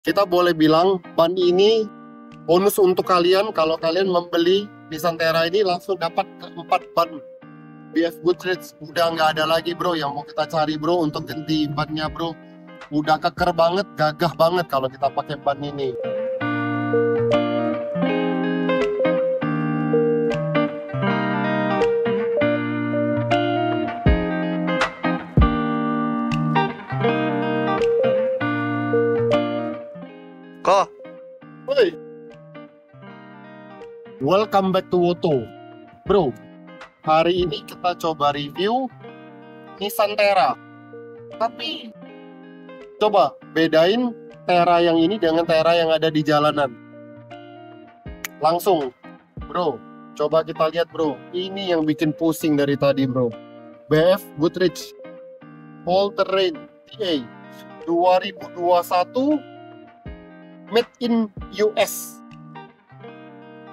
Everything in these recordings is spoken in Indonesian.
Kita boleh bilang ban ini bonus untuk kalian kalau kalian membeli Nissan Terra ini langsung dapat 4 ban BF Goodrich. Udah nggak ada lagi bro yang mau kita cari bro untuk ganti bannya bro. Udah keker banget, gagah banget kalau kita pakai ban ini. Kok? Woi, welcome back to Woto. Bro, hari ini kita coba review Nissan Terra. Tapi coba bedain Terra yang ini dengan Terra yang ada di jalanan. Langsung, bro, coba kita lihat bro. Ini yang bikin pusing dari tadi bro. BF Goodrich All Terrain TA 2021 made in US.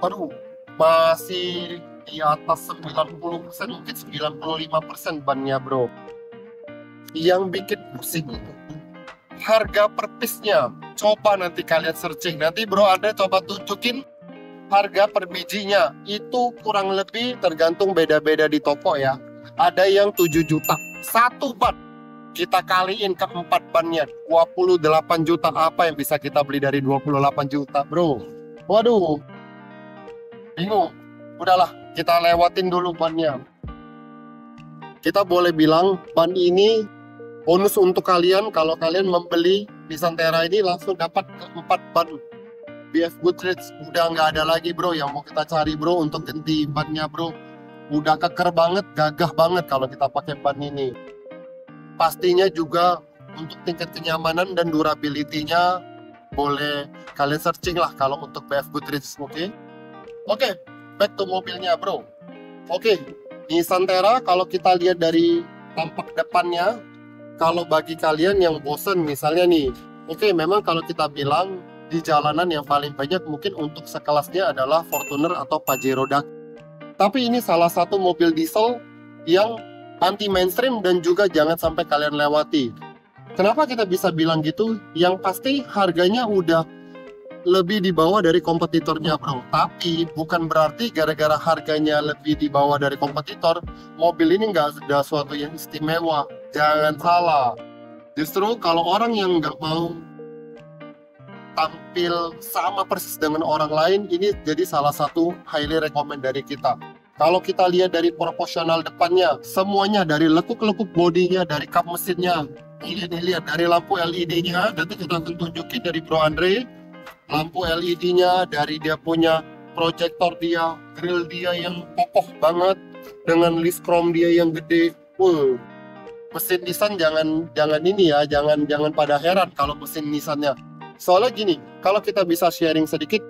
Aduh, masih di atas 90%, mungkin 95% bannya bro. Yang bikin pusing itu harga per piece-nya. Coba nanti kalian searching, nanti bro Andre coba tunjukin harga per bijinya. Itu kurang lebih tergantung beda-beda di toko ya. Ada yang 7 juta satu ban, kita kaliin ke 4 bannya 28 juta. Apa yang bisa kita beli dari 28 juta bro? Waduh, bingung. Udahlah, kita lewatin dulu bannya. Kita boleh bilang ban ini bonus untuk kalian kalau kalian membeli Nissan Terra ini langsung dapat 4 ban BF Goodrich. Udah nggak ada lagi bro yang mau kita cari bro untuk ganti bannya bro. Udah keker banget, gagah banget kalau kita pakai ban ini. Pastinya juga untuk tingkat kenyamanan dan durability-nya boleh kalian searching lah kalau untuk BF Goodrich. Oke, back to mobilnya bro. Oke, Nissan Terra kalau kita lihat dari tampak depannya, kalau bagi kalian yang bosen misalnya nih, oke, memang kalau kita bilang di jalanan yang paling banyak mungkin untuk sekelasnya adalah Fortuner atau Pajero Dakar. Tapi ini salah satu mobil diesel yang anti mainstream dan juga jangan sampai kalian lewati. Kenapa kita bisa bilang gitu? Yang pasti harganya udah lebih di bawah dari kompetitornya bro. Tapi bukan berarti gara-gara harganya lebih di bawah dari kompetitor, mobil ini nggak ada sesuatu yang istimewa. Jangan salah. Justru kalau orang yang nggak mau tampil sama persis dengan orang lain, ini jadi salah satu highly recommend dari kita. Kalau kita lihat dari proporsional depannya, semuanya dari lekuk-lekuk bodinya, dari kap mesinnya, ini lihat dari lampu LED-nya, nanti kita akan tunjukin dari Bro Andre, lampu LED-nya, dari dia punya proyektor dia, grill dia yang kokoh banget, dengan list chrome dia yang gede. Mesin Nissan jangan ini ya, jangan pada heran kalau mesin Nissannya. Soalnya gini, kalau kita bisa sharing sedikit,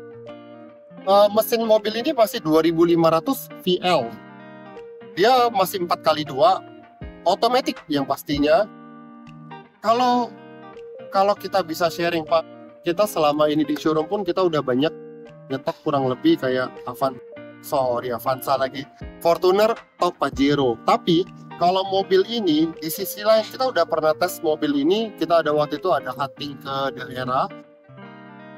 mesin mobil ini masih 2500 VL. Dia masih 4x2 otomatis yang pastinya. Kalau kita bisa sharing Pak, kita selama ini di showroom pun kita udah banyak nyetok kurang lebih kayak Avanza lagi, Fortuner atau Pajero. Tapi kalau mobil ini di sisi lain kita udah pernah tes mobil ini. Kita ada waktu itu ada hunting ke daerah.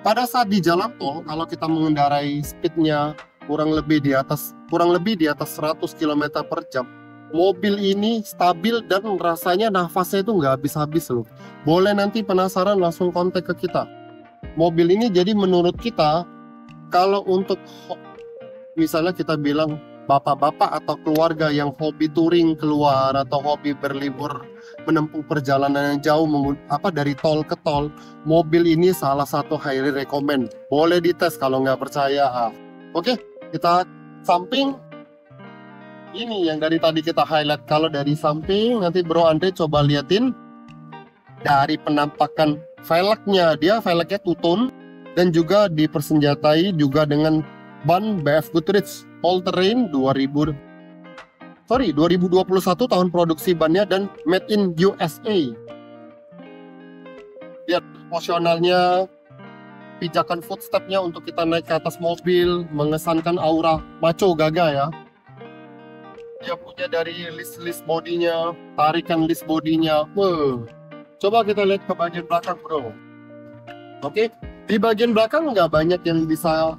Pada saat di jalan tol, kalau kita mengendarai speednya kurang lebih di atas 100 km per jam, mobil ini stabil dan rasanya nafasnya itu nggak habis-habis loh. Boleh nanti penasaran langsung kontak ke kita. Mobil ini jadi menurut kita, kalau untuk misalnya kita bilang bapak-bapak atau keluarga yang hobi touring keluar atau hobi berlibur menempuh perjalanan yang jauh dari tol ke tol, mobil ini salah satu highly recommend. Boleh dites kalau nggak percaya. Oke, kita samping. Ini yang dari tadi kita highlight. Kalau dari samping nanti Bro Andre coba liatin dari penampakan velgnya. Dia velgnya two-tone dan juga dipersenjatai juga dengan ban BF Goodrich All Terrain 2021 tahun produksi bannya dan made in USA. Lihat opsionalnya, pijakan footstepnya untuk kita naik ke atas mobil, mengesankan aura macho gagah ya. Dia punya dari list bodinya, tarikan list bodinya. Coba kita lihat ke bagian belakang bro. Oke, di bagian belakang nggak banyak yang bisa,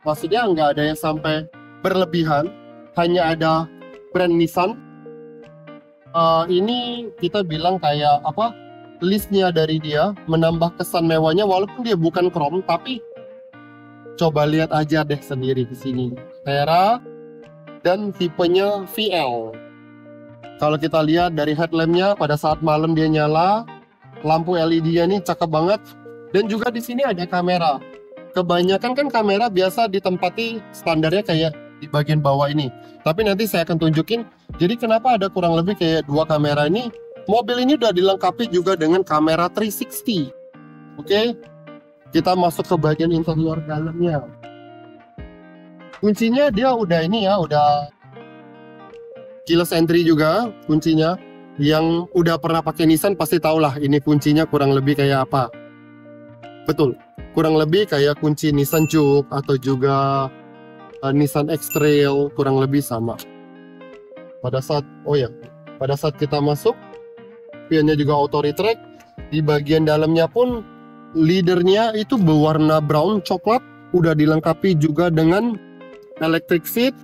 maksudnya nggak ada yang sampai berlebihan, hanya ada brand Nissan. Ini kita bilang kayak apa, listnya dari dia menambah kesan mewahnya walaupun dia bukan chrome, tapi coba lihat aja deh sendiri di sini. Tera dan tipenya VL. Kalau kita lihat dari headlampnya pada saat malam dia nyala, lampu LED-nya nih cakep banget. Dan juga di sini ada kamera. Kebanyakan kan kamera biasa ditempati standarnya kayak di bagian bawah ini. Tapi nanti saya akan tunjukin. Jadi kenapa ada kurang lebih kayak 2 kamera ini? Mobil ini udah dilengkapi juga dengan kamera 360. Oke, kita masuk ke bagian interior dalamnya. Kuncinya dia udah ini ya, udah keyless entry juga kuncinya. Yang udah pernah pakai Nissan pasti tahu lah ini kuncinya kurang lebih kayak apa. Betul, kurang lebih kayak kunci Nissan Juke atau juga Nissan X-Trail, kurang lebih sama. Pada saat kita masuk, spion-nya juga auto retract. Di bagian dalamnya pun leadernya itu berwarna brown coklat, udah dilengkapi juga dengan electric seat.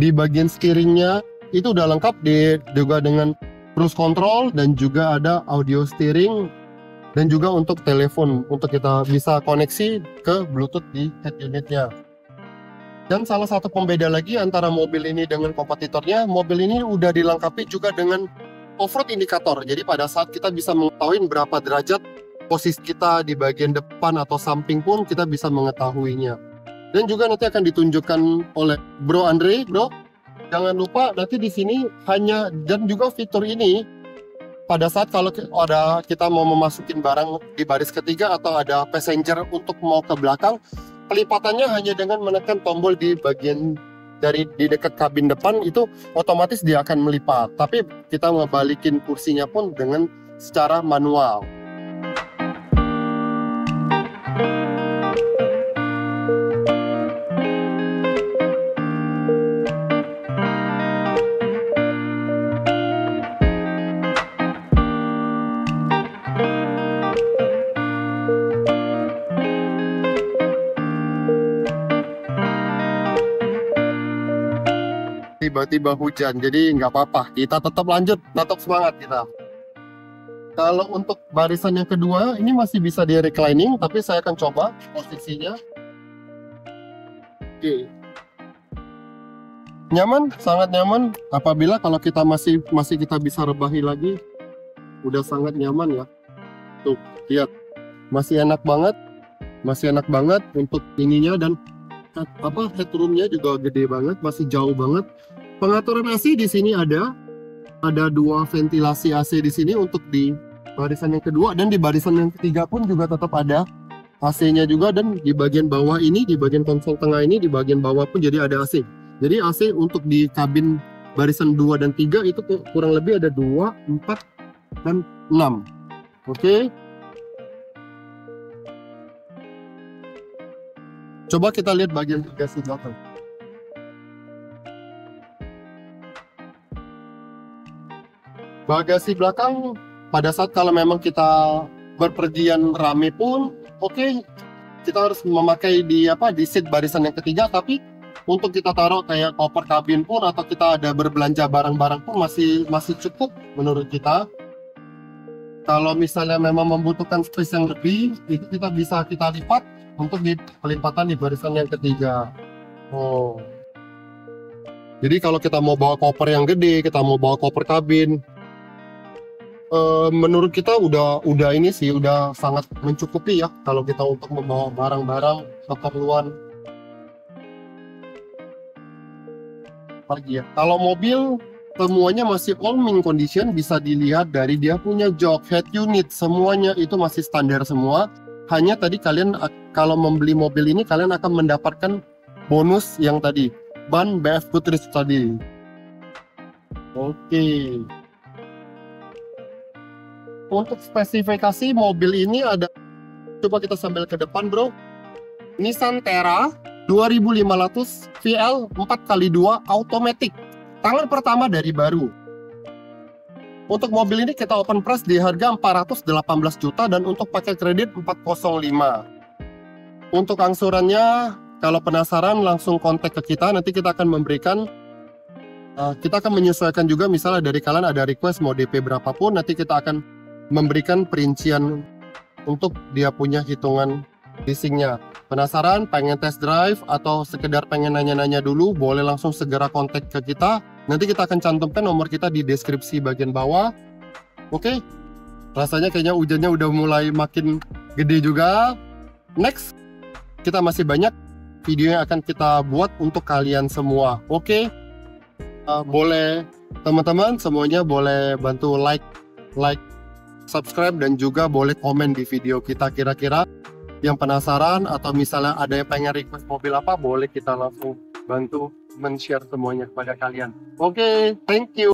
Di bagian steeringnya itu udah lengkap juga dengan cruise control dan juga ada audio steering dan juga untuk telepon untuk kita bisa koneksi ke Bluetooth di head unitnya. Dan salah satu pembeda lagi antara mobil ini dengan kompetitornya, mobil ini udah dilengkapi juga dengan off-road indikator. Jadi pada saat kita bisa mengetahui berapa derajat posisi kita di bagian depan atau samping pun kita bisa mengetahuinya. Dan juga nanti akan ditunjukkan oleh Bro Andre, Bro. Jangan lupa nanti di sini hanya, dan juga fitur ini pada saat kalau kita mau memasukin barang di baris ketiga atau ada passenger untuk mau ke belakang, pelipatannya hanya dengan menekan tombol di bagian di dekat kabin depan itu otomatis dia akan melipat. Tapi kita ngebalikin kursinya pun dengan secara manual. Tiba-tiba hujan, jadi nggak apa-apa, kita tetap lanjut, tetap semangat kita. Kalau untuk barisan yang kedua ini masih bisa di reclining, tapi saya akan coba posisinya. Oke, nyaman, sangat nyaman. Apabila kalau kita masih kita bisa rebahi lagi, udah sangat nyaman ya. Tuh lihat, masih enak banget untuk ininya, dan headroomnya juga gede banget, masih jauh banget. Pengaturan AC di sini ada 2 ventilasi AC di sini untuk di barisan yang kedua, dan di barisan yang ketiga pun juga tetap ada AC-nya juga. Dan di bagian bawah ini, di bagian konsol tengah ini, di bagian bawah pun jadi ada AC. Jadi AC untuk di kabin barisan 2 dan 3 itu kurang lebih ada 2, 4, dan 6. Oke. Coba kita lihat bagian bagasi belakang. Bagasi belakang pada saat kalau memang kita berpergian rame pun, oke, kita harus memakai di seat barisan yang ketiga. Tapi untuk kita taruh kayak koper kabin pun atau kita ada berbelanja barang-barang pun masih cukup menurut kita. Kalau misalnya memang membutuhkan space yang lebih, itu kita bisa lipat untuk di pelipatan di barisan yang ketiga. Jadi kalau kita mau bawa koper yang gede, kita mau bawa koper kabin, menurut kita udah ini sih udah sangat mencukupi ya kalau kita untuk membawa barang-barang keperluan pergi ya. Kalau mobil semuanya masih all mint condition, bisa dilihat dari dia punya jok, head unit, semuanya itu masih standar semua. Hanya tadi kalian kalau membeli mobil ini kalian akan mendapatkan bonus yang tadi, ban BF Goodrich tadi. Oke. Untuk spesifikasi mobil ini ada, coba kita sambil ke depan bro. Nissan Terra 2500 VL 4x2 automatic, tangan pertama dari baru. Untuk mobil ini kita open price di harga 418 juta dan untuk pakai kredit 405. Untuk angsurannya, kalau penasaran langsung kontak ke kita, nanti kita akan memberikan, kita akan menyesuaikan juga, misalnya dari kalian ada request mau DP berapapun, nanti kita akan memberikan perincian untuk dia punya hitungan leasingnya. Penasaran, pengen test drive, atau sekedar pengen nanya-nanya dulu, boleh langsung segera kontak ke kita. Nanti kita akan cantumkan nomor kita di deskripsi bagian bawah. Oke, rasanya kayaknya hujannya udah mulai makin gede juga. Next, kita masih banyak video yang akan kita buat untuk kalian semua. Oke, boleh teman-teman semuanya boleh bantu like, subscribe, dan juga boleh komen di video kita. Kira-kira yang penasaran atau misalnya ada yang pengen request mobil apa, boleh kita langsung bantu men-share semuanya kepada kalian. Oke, thank you.